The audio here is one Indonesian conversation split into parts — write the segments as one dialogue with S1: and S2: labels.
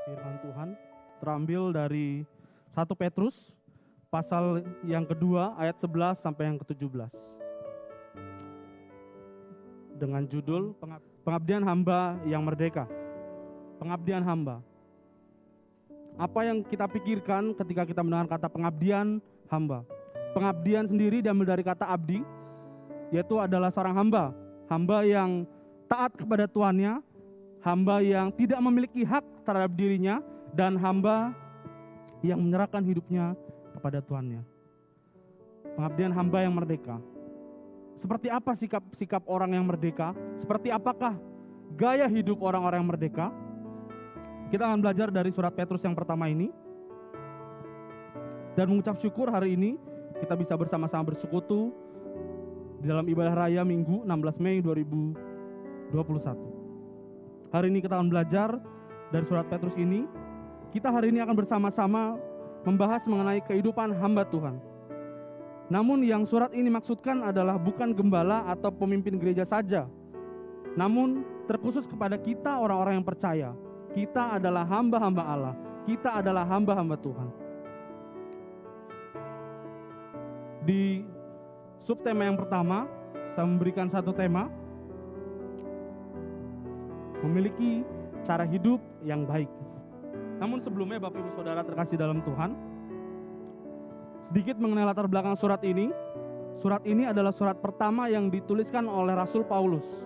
S1: Firman Tuhan terambil dari 1 Petrus pasal yang kedua ayat 11 sampai yang ke-17. Dengan judul Pengabdian Hamba yang Merdeka. Pengabdian hamba. Apa yang kita pikirkan ketika kita mendengar kata pengabdian hamba? Pengabdian sendiri diambil dari kata abdi, yaitu adalah seorang hamba. Hamba yang taat kepada tuannya, hamba yang tidak memiliki hak terhadap dirinya, dan hamba yang menyerahkan hidupnya kepada tuannya. Pengabdian hamba yang merdeka. Seperti apa sikap orang yang merdeka? Seperti apakah gaya hidup orang-orang yang merdeka? Kita akan belajar dari surat Petrus yang pertama ini. Dan mengucap syukur hari ini kita bisa bersama-sama bersekutu di dalam ibadah raya Minggu 16 Mei 2021. Hari ini kita akan belajar dari surat Petrus ini. Kita hari ini akan bersama-sama membahas mengenai kehidupan hamba Tuhan. Namun yang surat ini maksudkan adalah bukan gembala atau pemimpin gereja saja, namun terkhusus kepada kita orang-orang yang percaya. Kita adalah hamba-hamba Allah, kita adalah hamba-hamba Tuhan. Di subtema yang pertama, saya memberikan satu tema, memiliki cara hidup yang baik. Namun sebelumnya Bapak Ibu Saudara terkasih dalam Tuhan, sedikit mengenai latar belakang surat ini. Surat ini adalah surat pertama yang dituliskan oleh Rasul Paulus.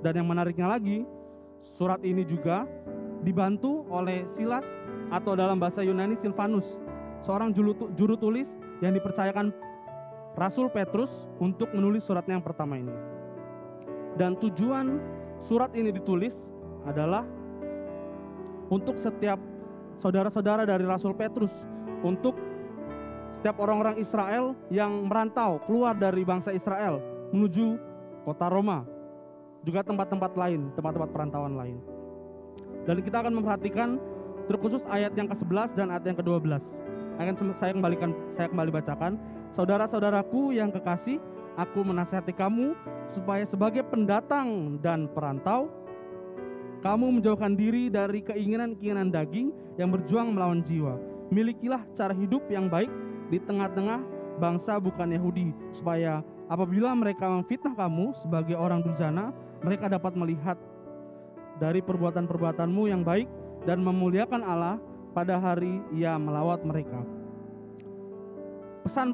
S1: Dan yang menariknya lagi, surat ini juga dibantu oleh Silas atau dalam bahasa Yunani Silvanus, seorang juru tulis yang dipercayakan Rasul Petrus untuk menulis suratnya yang pertama ini. Dan tujuan surat ini ditulis adalah untuk setiap saudara-saudara dari Rasul Petrus, untuk setiap orang-orang Israel yang merantau keluar dari bangsa Israel menuju kota Roma, juga tempat-tempat lain, tempat-tempat perantauan lain. Dan kita akan memperhatikan terkhusus ayat yang ke-11 dan ayat yang ke-12. Saya kembali bacakan. Saudara-saudaraku yang kekasih, aku menasihati kamu supaya sebagai pendatang dan perantau, kamu menjauhkan diri dari keinginan-keinginan daging yang berjuang melawan jiwa. Milikilah cara hidup yang baik di tengah-tengah bangsa bukan Yahudi, supaya apabila mereka memfitnah kamu sebagai orang durjana, mereka dapat melihat dari perbuatan-perbuatanmu yang baik dan memuliakan Allah pada hari Ia melawat mereka. Pesan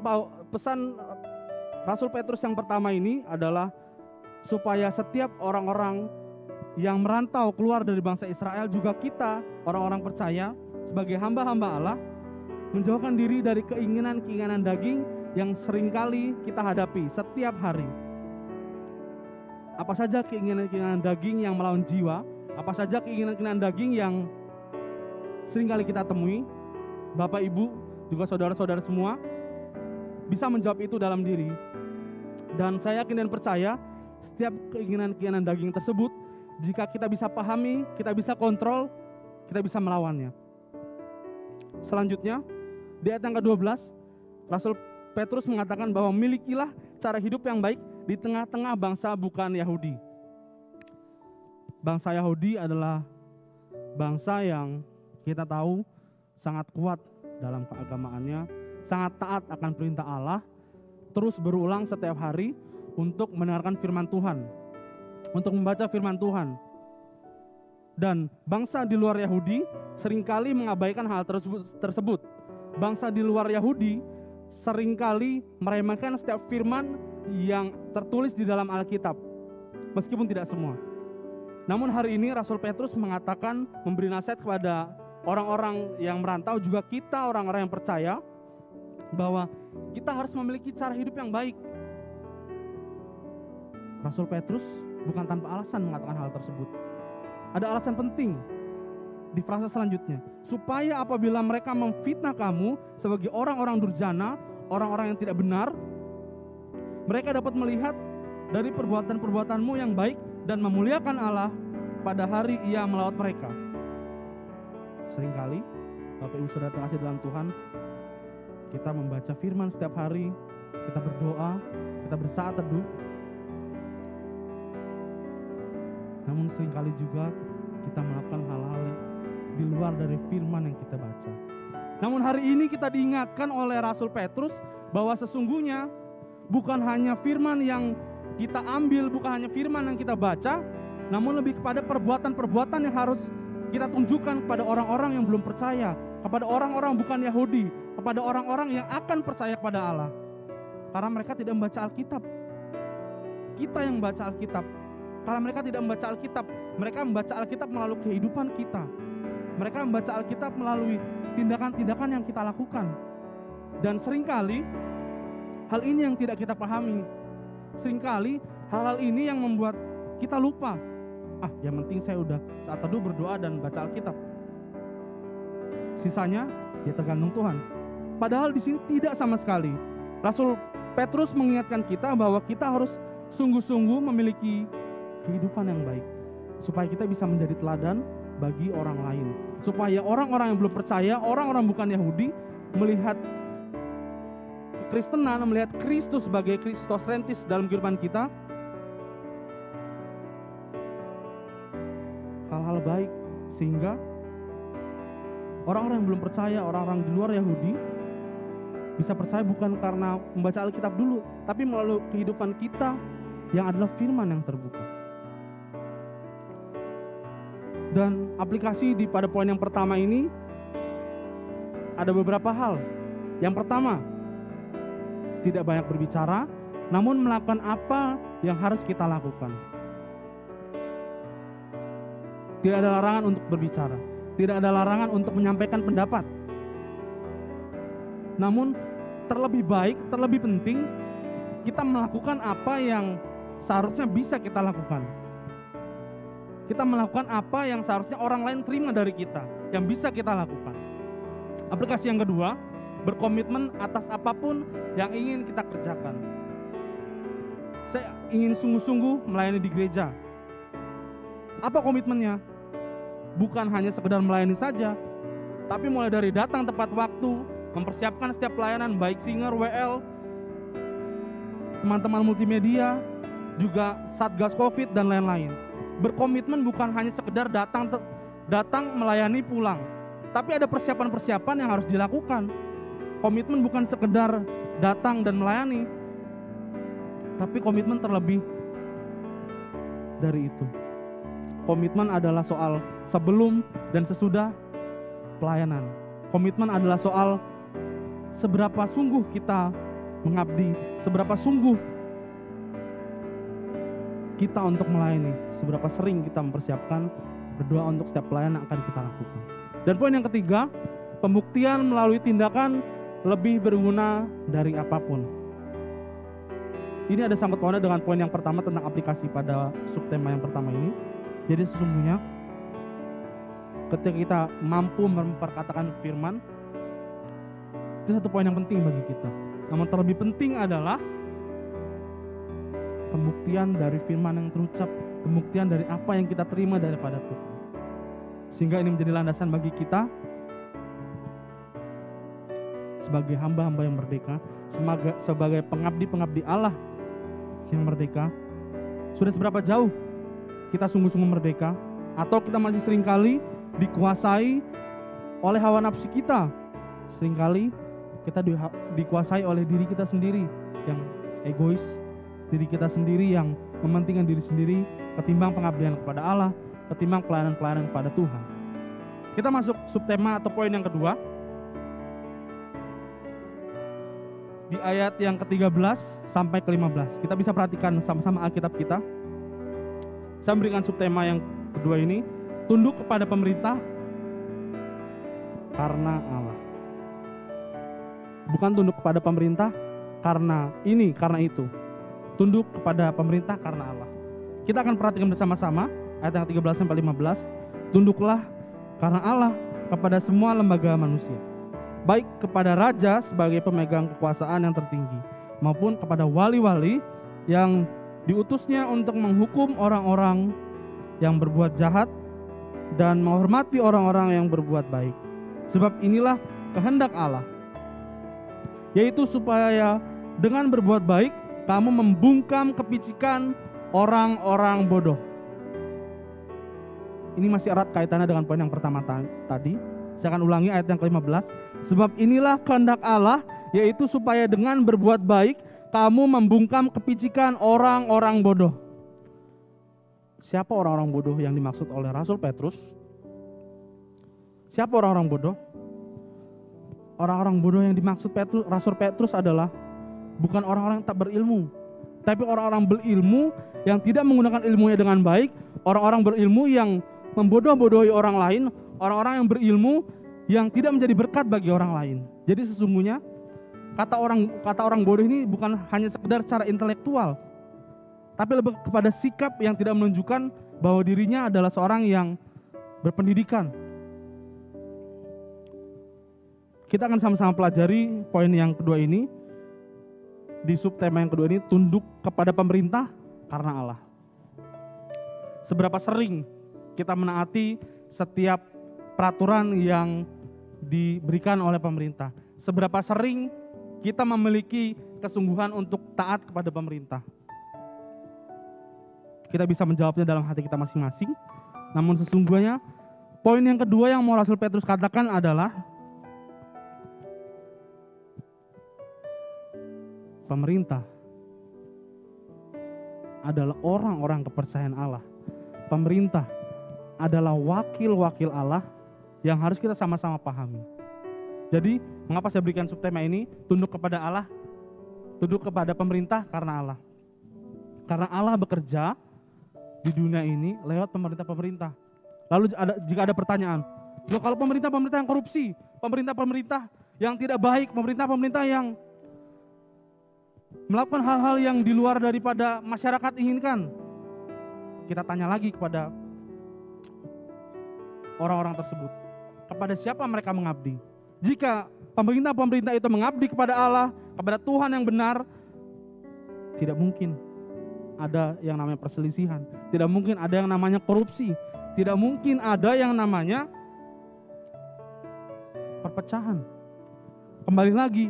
S1: Rasul Petrus yang pertama ini adalah supaya setiap orang-orang yang merantau keluar dari bangsa Israel, juga kita orang-orang percaya sebagai hamba-hamba Allah, menjauhkan diri dari keinginan-keinginan daging yang seringkali kita hadapi setiap hari. Apa saja keinginan-keinginan daging yang melawan jiwa? Apa saja keinginan-keinginan daging yang seringkali kita temui? Bapak, Ibu, juga saudara-saudara semua bisa menjawab itu dalam diri. Dan saya yakin dan percaya setiap keinginan-keinginan daging tersebut, jika kita bisa pahami, kita bisa kontrol, kita bisa melawannya. Selanjutnya, di ayat yang ke-12, Rasul Petrus mengatakan bahwa milikilah cara hidup yang baik di tengah-tengah bangsa bukan Yahudi. Bangsa Yahudi adalah bangsa yang kita tahu sangat kuat dalam keagamaannya, sangat taat akan perintah Allah, terus berulang setiap hari untuk mendengarkan firman Tuhan, untuk membaca firman Tuhan. Dan bangsa di luar Yahudi seringkali mengabaikan hal tersebut. Bangsa di luar Yahudi seringkali meremehkan setiap firman yang tertulis di dalam Alkitab, meskipun tidak semua. Namun hari ini Rasul Petrus mengatakan, memberi nasihat kepada orang-orang yang merantau, juga kita orang-orang yang percaya, bahwa kita harus memiliki cara hidup yang baik. Rasul Petrus bukan tanpa alasan mengatakan hal tersebut. Ada alasan penting di frasa selanjutnya, supaya apabila mereka memfitnah kamu sebagai orang-orang durjana, orang-orang yang tidak benar, mereka dapat melihat dari perbuatan-perbuatanmu yang baik dan memuliakan Allah pada hari Ia melawat mereka. Seringkali Bapak Ibu Saudara terkasih dalam Tuhan, kita membaca firman setiap hari, kita berdoa, kita bersaat teduh, namun seringkali juga kita melakukan hal-hal di luar dari firman yang kita baca. Namun hari ini kita diingatkan oleh Rasul Petrus bahwa sesungguhnya bukan hanya firman yang kita ambil, bukan hanya firman yang kita baca, namun lebih kepada perbuatan-perbuatan yang harus kita tunjukkan kepada orang-orang yang belum percaya, kepada orang-orang bukan Yahudi, kepada orang-orang yang akan percaya kepada Allah. Karena mereka tidak membaca Alkitab. Kita yang membaca Alkitab. Karena mereka tidak membaca Alkitab, mereka membaca Alkitab melalui kehidupan kita. Mereka membaca Alkitab melalui tindakan-tindakan yang kita lakukan. Dan seringkali hal ini yang tidak kita pahami. Seringkali hal-hal ini yang membuat kita lupa. Yang penting saya udah saat teduh berdoa dan baca Alkitab. Sisanya ya tergantung Tuhan. Padahal di sini tidak sama sekali. Rasul Petrus mengingatkan kita bahwa kita harus sungguh-sungguh memiliki kehidupan yang baik, supaya kita bisa menjadi teladan bagi orang lain, supaya orang-orang yang belum percaya, orang-orang bukan Yahudi, melihat kekristenan, melihat Kristus sebagai Kristosentris dalam kehidupan kita, hal-hal baik, sehingga orang-orang yang belum percaya, orang-orang di luar Yahudi bisa percaya bukan karena membaca Alkitab dulu, tapi melalui kehidupan kita yang adalah firman yang terbuka. Dan aplikasi pada poin yang pertama ini ada beberapa hal. Yang pertama, tidak banyak berbicara, namun melakukan apa yang harus kita lakukan. Tidak ada larangan untuk berbicara, tidak ada larangan untuk menyampaikan pendapat. Namun terlebih baik, terlebih penting kita melakukan apa yang seharusnya bisa kita lakukan. Kita melakukan apa yang seharusnya orang lain terima dari kita, yang bisa kita lakukan. Aplikasi yang kedua, berkomitmen atas apapun yang ingin kita kerjakan. Saya ingin sungguh-sungguh melayani di gereja. Apa komitmennya? Bukan hanya sekedar melayani saja, tapi mulai dari datang tepat waktu, mempersiapkan setiap pelayanan, baik singer, WL, teman-teman multimedia, juga Satgas Covid dan lain-lain. Berkomitmen bukan hanya sekedar datang melayani pulang, tapi ada persiapan-persiapan yang harus dilakukan. Komitmen bukan sekedar datang dan melayani, tapi komitmen terlebih dari itu. Komitmen adalah soal sebelum dan sesudah pelayanan. Komitmen adalah soal seberapa sungguh kita mengabdi, seberapa sungguh kita untuk melayani, seberapa sering kita mempersiapkan berdoa untuk setiap pelayanan yang akan kita lakukan. Dan poin yang ketiga, pembuktian melalui tindakan lebih berguna dari apapun. Ini ada sangkut pautnya dengan poin yang pertama tentang aplikasi pada subtema yang pertama ini. Jadi sesungguhnya ketika kita mampu memperkatakan firman, itu satu poin yang penting bagi kita. Namun terlebih penting adalah pembuktian dari firman yang terucap, pembuktian dari apa yang kita terima daripada Tuhan. Sehingga ini menjadi landasan bagi kita sebagai hamba-hamba yang merdeka, sebagai pengabdi-pengabdi Allah yang merdeka. Sudah seberapa jauh kita sungguh-sungguh merdeka, atau kita masih seringkali dikuasai oleh hawa nafsu kita? Seringkali kita dikuasai oleh diri kita sendiri yang egois, diri kita sendiri yang mementingkan diri sendiri ketimbang pengabdian kepada Allah, ketimbang pelayanan-pelayanan kepada Tuhan. Kita masuk subtema atau poin yang kedua. Di ayat yang ke-13 sampai ke-15. Kita bisa perhatikan sama-sama Alkitab kita. Saya memberikan subtema yang kedua ini, tunduk kepada pemerintah karena Allah. Bukan tunduk kepada pemerintah karena ini, karena itu. Tunduk kepada pemerintah karena Allah. Kita akan perhatikan bersama-sama ayat yang 13 sampai 15. Tunduklah karena Allah kepada semua lembaga manusia, baik kepada raja sebagai pemegang kekuasaan yang tertinggi, maupun kepada wali-wali yang diutusnya untuk menghukum orang-orang yang berbuat jahat dan menghormati orang-orang yang berbuat baik. Sebab inilah kehendak Allah, yaitu supaya dengan berbuat baik kamu membungkam kepicikan orang-orang bodoh. Ini masih erat kaitannya dengan poin yang pertama tadi. Saya akan ulangi ayat yang ke-15. Sebab inilah kehendak Allah, yaitu supaya dengan berbuat baik kamu membungkam kepicikan orang-orang bodoh. Siapa orang-orang bodoh yang dimaksud oleh Rasul Petrus? Siapa orang-orang bodoh? Orang-orang bodoh yang dimaksud Rasul Petrus adalah bukan orang-orang yang tak berilmu, tapi orang-orang berilmu yang tidak menggunakan ilmunya dengan baik, orang-orang berilmu yang membodoh-bodohi orang lain, orang-orang yang berilmu yang tidak menjadi berkat bagi orang lain. Jadi sesungguhnya kata orang bodoh ini bukan hanya sekedar secara intelektual, tapi lebih kepada sikap yang tidak menunjukkan bahwa dirinya adalah seorang yang berpendidikan. Kita akan sama-sama pelajari poin yang kedua ini. Di subtema yang kedua ini, tunduk kepada pemerintah karena Allah. Seberapa sering kita menaati setiap peraturan yang diberikan oleh pemerintah? Seberapa sering kita memiliki kesungguhan untuk taat kepada pemerintah? Kita bisa menjawabnya dalam hati kita masing-masing. Namun sesungguhnya poin yang kedua yang mau Rasul Petrus katakan adalah pemerintah adalah orang-orang kepercayaan Allah. Pemerintah adalah wakil-wakil Allah yang harus kita sama-sama pahami. Jadi, mengapa saya berikan subtema ini? Tunduk kepada Allah, tunduk kepada pemerintah karena Allah. Karena Allah bekerja di dunia ini lewat pemerintah-pemerintah. Lalu jika ada pertanyaan, loh kalau pemerintah-pemerintah yang korupsi, pemerintah-pemerintah yang tidak baik, pemerintah-pemerintah yang melakukan hal-hal yang di luar daripada masyarakat inginkan, kita tanya lagi kepada orang-orang tersebut, kepada siapa mereka mengabdi? Jika pemerintah-pemerintah itu mengabdi kepada Allah, kepada Tuhan yang benar, tidak mungkin ada yang namanya perselisihan, tidak mungkin ada yang namanya korupsi, tidak mungkin ada yang namanya perpecahan. Kembali lagi,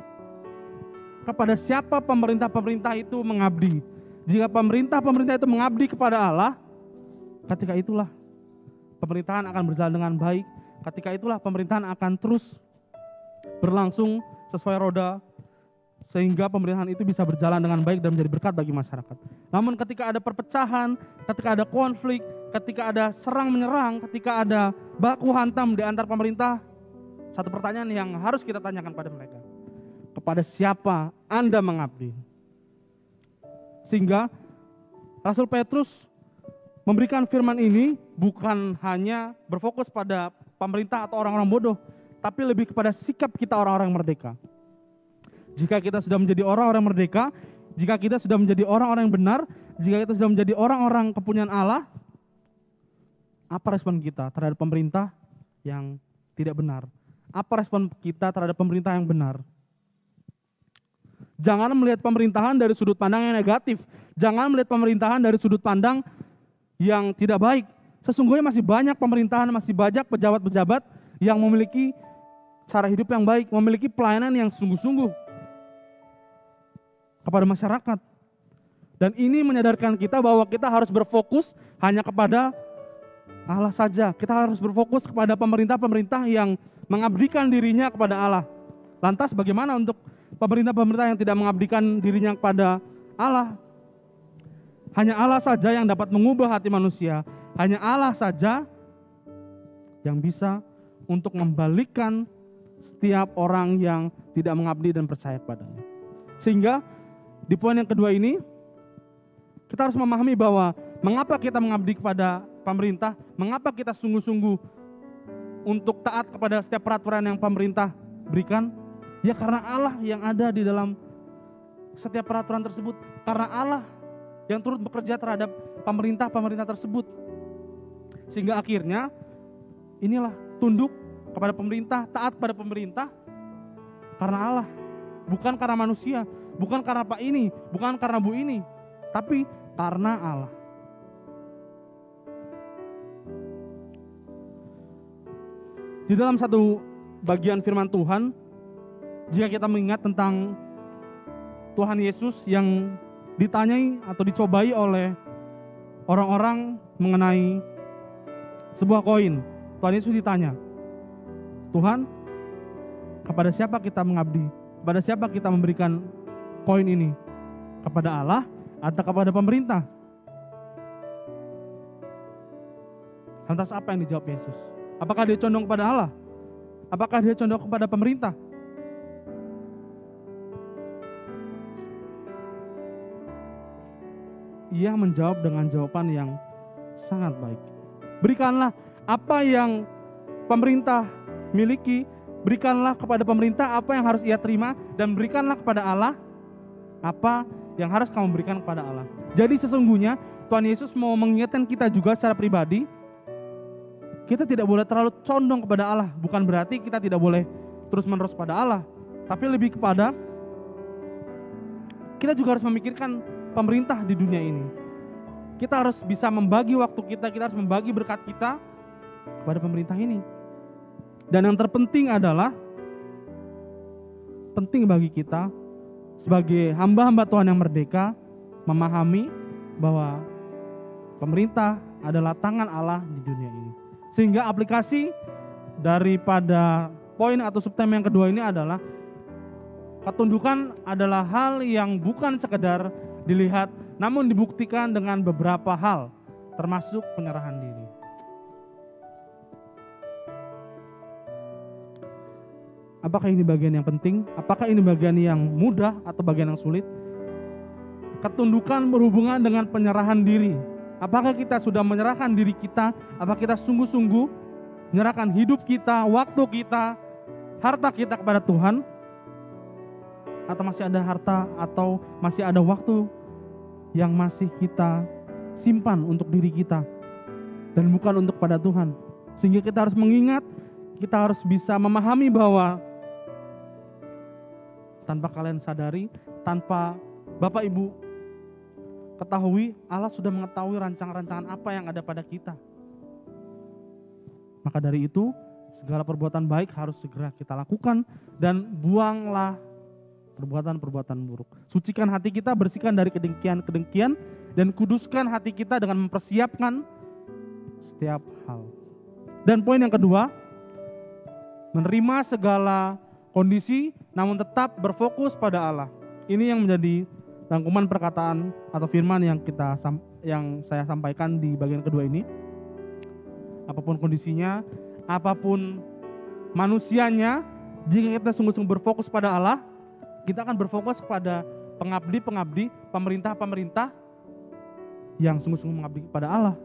S1: kepada siapa pemerintah-pemerintah itu mengabdi? Jika pemerintah-pemerintah itu mengabdi kepada Allah, ketika itulah pemerintahan akan berjalan dengan baik. Ketika itulah pemerintahan akan terus berlangsung sesuai roda, sehingga pemerintahan itu bisa berjalan dengan baik dan menjadi berkat bagi masyarakat. Namun ketika ada perpecahan, ketika ada konflik, ketika ada serang menyerang, ketika ada baku hantam di antar pemerintah, satu pertanyaan yang harus kita tanyakan pada mereka, kepada siapa Anda mengabdi? Sehingga Rasul Petrus memberikan firman ini bukan hanya berfokus pada pemerintah atau orang-orang bodoh, tapi lebih kepada sikap kita orang-orang merdeka. Jika kita sudah menjadi orang-orang merdeka, jika kita sudah menjadi orang-orang yang benar, jika kita sudah menjadi orang-orang kepunyaan Allah, apa respon kita terhadap pemerintah yang tidak benar? Apa respon kita terhadap pemerintah yang benar? Jangan melihat pemerintahan dari sudut pandang yang negatif. Jangan melihat pemerintahan dari sudut pandang yang tidak baik. Sesungguhnya masih banyak pemerintahan, masih banyak pejabat-pejabat yang memiliki cara hidup yang baik, memiliki pelayanan yang sungguh-sungguh kepada masyarakat. Dan ini menyadarkan kita bahwa kita harus berfokus hanya kepada Allah saja. Kita harus berfokus kepada pemerintah-pemerintah yang mengabdikan dirinya kepada Allah. Lantas bagaimana untuk pemerintah-pemerintah yang tidak mengabdikan dirinya kepada Allah? Hanya Allah saja yang dapat mengubah hati manusia. Hanya Allah saja yang bisa untuk membalikkan setiap orang yang tidak mengabdi dan percaya kepadanya. Sehingga di poin yang kedua ini, kita harus memahami bahwa mengapa kita mengabdi kepada pemerintah, mengapa kita sungguh-sungguh untuk taat kepada setiap peraturan yang pemerintah berikan. Ya karena Allah yang ada di dalam setiap peraturan tersebut. Karena Allah yang turut bekerja terhadap pemerintah-pemerintah tersebut. Sehingga akhirnya inilah tunduk kepada pemerintah, taat kepada pemerintah karena Allah. Bukan karena manusia, bukan karena Pak ini, bukan karena Bu ini, tapi karena Allah. Di dalam satu bagian firman Tuhan, jika kita mengingat tentang Tuhan Yesus yang ditanyai atau dicobai oleh orang-orang mengenai sebuah koin. Tuhan Yesus ditanya, Tuhan, kepada siapa kita mengabdi? Kepada siapa kita memberikan koin ini? Kepada Allah atau kepada pemerintah? Lantas apa yang dijawab Yesus? Apakah dia condong kepada Allah? Apakah dia condong kepada pemerintah? Ia menjawab dengan jawaban yang sangat baik. Berikanlah apa yang pemerintah miliki, berikanlah kepada pemerintah apa yang harus ia terima, dan berikanlah kepada Allah apa yang harus kamu berikan kepada Allah. Jadi sesungguhnya Tuhan Yesus mau mengingatkan kita juga secara pribadi, kita tidak boleh terlalu condong kepada Allah. Bukan berarti kita tidak boleh terus-menerus pada Allah, tapi lebih kepada kita juga harus memikirkan pemerintah di dunia ini. Kita harus bisa membagi waktu kita harus membagi berkat kita kepada pemerintah ini. Dan yang terpenting adalah, penting bagi kita sebagai hamba-hamba Tuhan yang merdeka, memahami bahwa pemerintah adalah tangan Allah di dunia ini. Sehingga aplikasi daripada poin atau subtema yang kedua ini adalah, ketundukan adalah hal yang bukan sekedar dilihat, namun dibuktikan dengan beberapa hal, termasuk penyerahan diri. Apakah ini bagian yang penting? Apakah ini bagian yang mudah atau bagian yang sulit? Ketundukan berhubungan dengan penyerahan diri. Apakah kita sudah menyerahkan diri kita? Apakah kita sungguh-sungguh menyerahkan hidup kita, waktu kita, harta kita kepada Tuhan? Atau masih ada harta atau masih ada waktu yang masih kita simpan untuk diri kita dan bukan untuk pada Tuhan? Sehingga kita harus mengingat, kita harus bisa memahami bahwa tanpa kalian sadari, tanpa Bapak Ibu ketahui, Allah sudah mengetahui rancangan-rancangan apa yang ada pada kita. Maka dari itu, segala perbuatan baik harus segera kita lakukan dan buanglah perbuatan-perbuatan buruk. Sucikan hati kita, bersihkan dari kedengkian-kedengkian, dan kuduskan hati kita dengan mempersiapkan setiap hal. Dan poin yang kedua, menerima segala kondisi namun tetap berfokus pada Allah. Ini yang menjadi rangkuman perkataan atau firman yang saya sampaikan di bagian kedua ini. Apapun kondisinya, apapun manusianya, jika kita sungguh-sungguh berfokus pada Allah, kita akan berfokus kepada pengabdi-pengabdi, pemerintah-pemerintah yang sungguh-sungguh mengabdi kepada Allah,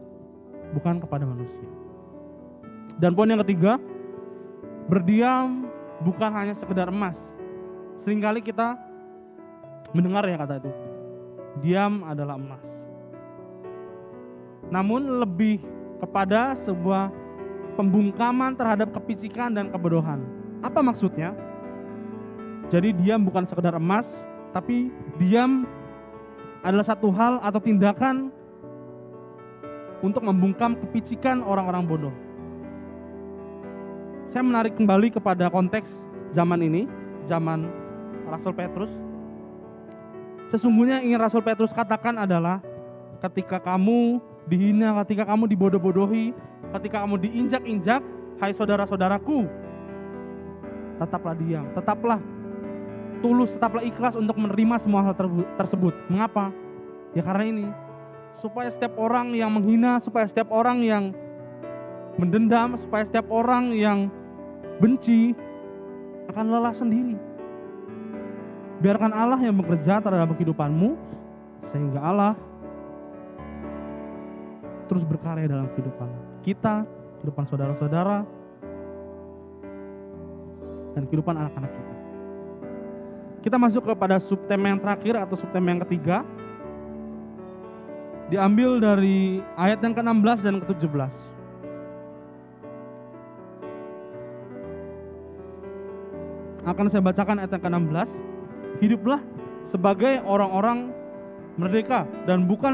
S1: bukan kepada manusia. Dan poin yang ketiga, berdiam bukan hanya sekedar emas. Seringkali kita mendengar ya kata itu, diam adalah emas. Namun lebih kepada sebuah pembungkaman terhadap kepicikan dan kebodohan. Apa maksudnya? Jadi diam bukan sekedar emas, tapi diam adalah satu hal atau tindakan untuk membungkam kepicikan orang-orang bodoh. Saya menarik kembali kepada konteks zaman ini, zaman Rasul Petrus. Sesungguhnya ingin Rasul Petrus katakan adalah, ketika kamu dihina, ketika kamu dibodoh-bodohi, ketika kamu diinjak-injak, hai saudara-saudaraku, tetaplah diam, tetaplah tulus, tetaplah ikhlas untuk menerima semua hal tersebut. Mengapa? Ya karena ini, supaya setiap orang yang menghina, supaya setiap orang yang mendendam, supaya setiap orang yang benci akan lelah sendiri. Biarkan Allah yang bekerja terhadap kehidupanmu, sehingga Allah terus berkarya dalam kehidupan kita, kehidupan saudara-saudara, dan kehidupan anak-anak kita. Kita masuk kepada subtema yang terakhir atau subtema yang ketiga. Diambil dari ayat yang ke-16 dan ke-17. Akan saya bacakan ayat yang ke-16. Hiduplah sebagai orang-orang merdeka dan bukan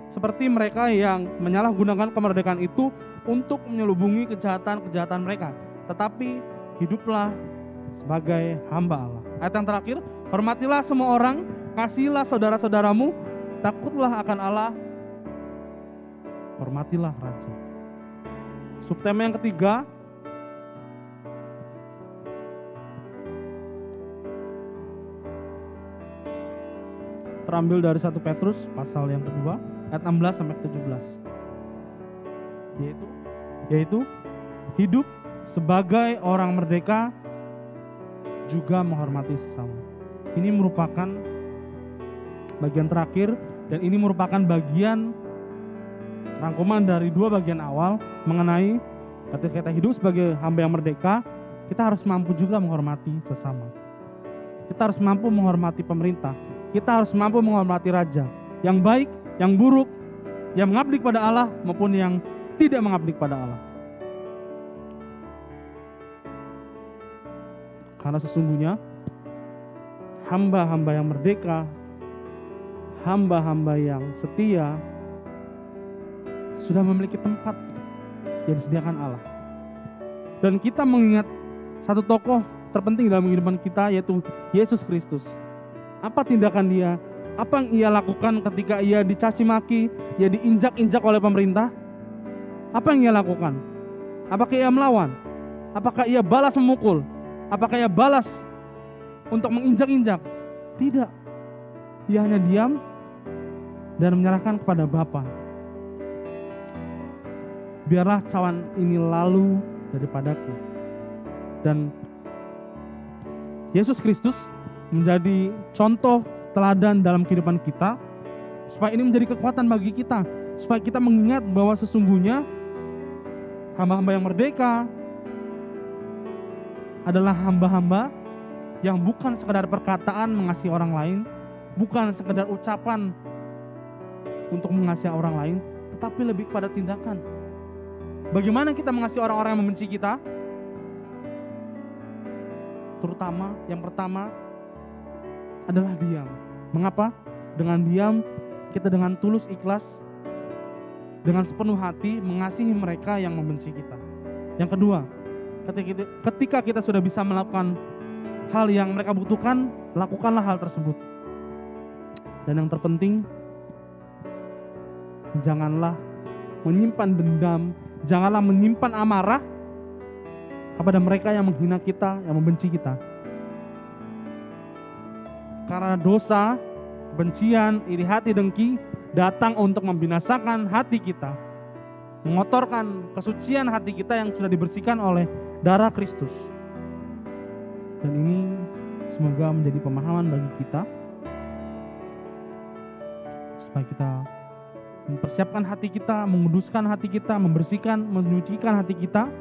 S1: seperti mereka yang menyalahgunakan kemerdekaan itu untuk menyelubungi kejahatan-kejahatan mereka. Tetapi hiduplah sebagai hamba Allah. Ayat yang terakhir, hormatilah semua orang, kasihilah saudara-saudaramu, takutlah akan Allah, hormatilah raja. Subtema yang ketiga terambil dari 1 Petrus pasal yang kedua ayat 16 sampai 17. Yaitu hidup sebagai orang merdeka juga menghormati sesama. Ini merupakan bagian terakhir dan ini merupakan bagian rangkuman dari 2 bagian awal mengenai ketika kita hidup sebagai hamba yang merdeka, kita harus mampu juga menghormati sesama. Kita harus mampu menghormati pemerintah. Kita harus mampu menghormati raja, yang baik, yang buruk, yang mengabdi kepada Allah maupun yang tidak mengabdi kepada Allah. Karena sesungguhnya hamba-hamba yang merdeka, hamba-hamba yang setia sudah memiliki tempat yang disediakan Allah. Dan kita mengingat satu tokoh terpenting dalam kehidupan kita, yaitu Yesus Kristus. Apa tindakan dia? Apa yang ia lakukan ketika ia dicaci maki, ia diinjak-injak oleh pemerintah? Apa yang ia lakukan? Apakah ia melawan? Apakah ia balas memukul? Apakah ia balas untuk menginjak-injak? Tidak. Ia hanya diam dan menyerahkan kepada Bapa. Biarlah cawan ini lalu daripadaku. Dan Yesus Kristus menjadi contoh teladan dalam kehidupan kita, supaya ini menjadi kekuatan bagi kita, supaya kita mengingat bahwa sesungguhnya hamba-hamba yang merdeka adalah hamba-hamba yang bukan sekedar perkataan mengasihi orang lain, bukan sekedar ucapan untuk mengasihi orang lain, tetapi lebih pada tindakan. Bagaimana kita mengasihi orang-orang yang membenci kita? Terutama yang pertama adalah diam. Mengapa? Dengan diam kita dengan tulus ikhlas, dengan sepenuh hati mengasihi mereka yang membenci kita. Yang kedua, ketika kita sudah bisa melakukan hal yang mereka butuhkan, lakukanlah hal tersebut. Dan yang terpenting, janganlah menyimpan dendam, janganlah menyimpan amarah kepada mereka yang menghina kita, yang membenci kita. Karena dosa, kebencian, iri hati, dengki datang untuk membinasakan hati kita, mengotorkan kesucian hati kita yang sudah dibersihkan oleh darah Kristus. Dan ini semoga menjadi pemahaman bagi kita, supaya kita mempersiapkan hati kita, menguduskan hati kita, membersihkan, menyucikan hati kita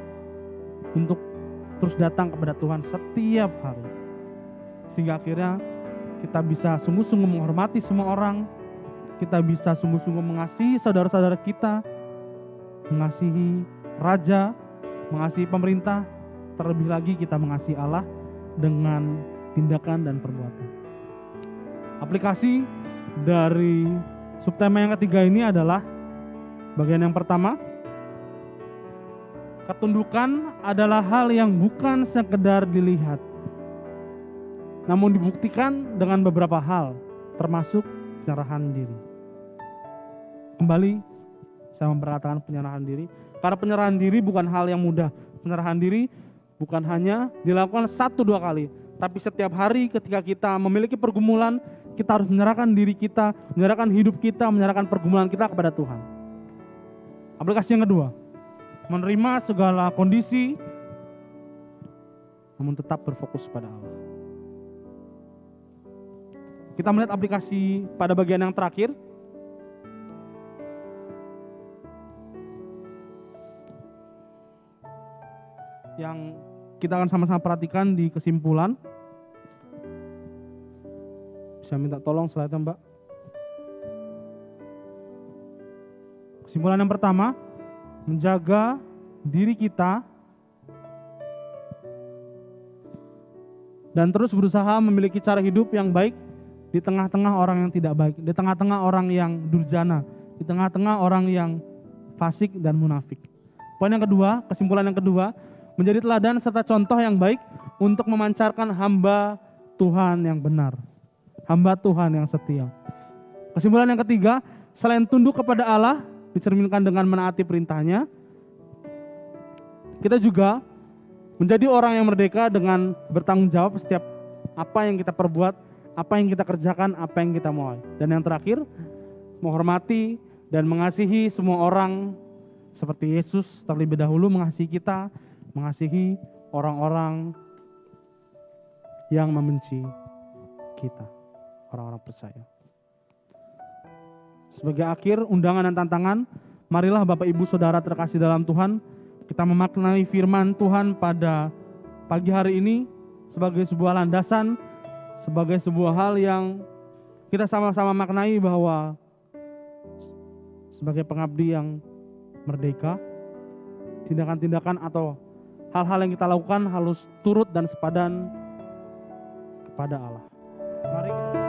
S1: untuk terus datang kepada Tuhan setiap hari. Sehingga akhirnya kita bisa sungguh-sungguh menghormati semua orang, kita bisa sungguh-sungguh mengasihi saudara-saudara kita, mengasihi raja, mengasihi pemerintah, terlebih lagi kita mengasihi Allah dengan tindakan dan perbuatan. Aplikasi dari subtema yang ketiga ini adalah bagian yang pertama, ketundukan adalah hal yang bukan sekedar dilihat, namun dibuktikan dengan beberapa hal, termasuk penyerahan diri. Kembali saya memperkatakan penyerahan diri, karena penyerahan diri bukan hal yang mudah. Penyerahan diri bukan hanya dilakukan 1-2 kali, tapi setiap hari ketika kita memiliki pergumulan, kita harus menyerahkan diri kita, menyerahkan hidup kita, menyerahkan pergumulan kita kepada Tuhan. Aplikasi yang kedua, menerima segala kondisi, namun tetap berfokus pada Allah. Kita melihat aplikasi pada bagian yang terakhir. Yang kita akan sama-sama perhatikan di kesimpulan. Bisa minta tolong slide-nya, Mbak. Kesimpulan yang pertama, menjaga diri kita dan terus berusaha memiliki cara hidup yang baik di tengah-tengah orang yang tidak baik, di tengah-tengah orang yang durjana, di tengah-tengah orang yang fasik dan munafik. Poin yang kedua, kesimpulan yang kedua, menjadi teladan serta contoh yang baik untuk memancarkan hamba Tuhan yang benar, hamba Tuhan yang setia. Kesimpulan yang ketiga, selain tunduk kepada Allah, dicerminkan dengan menaati perintahnya, kita juga menjadi orang yang merdeka dengan bertanggung jawab setiap apa yang kita perbuat, apa yang kita kerjakan, apa yang kita mulai. Dan yang terakhir, menghormati dan mengasihi semua orang seperti Yesus terlebih dahulu mengasihi kita, mengasihi orang-orang yang membenci kita, orang-orang percaya. Sebagai akhir undangan dan tantangan, marilah Bapak Ibu Saudara terkasih dalam Tuhan, kita memaknai firman Tuhan pada pagi hari ini sebagai sebuah landasan, sebagai sebuah hal yang kita sama-sama maknai bahwa sebagai pengabdi yang merdeka, tindakan-tindakan atau hal-hal yang kita lakukan harus turut dan sepadan kepada Allah. Mari kita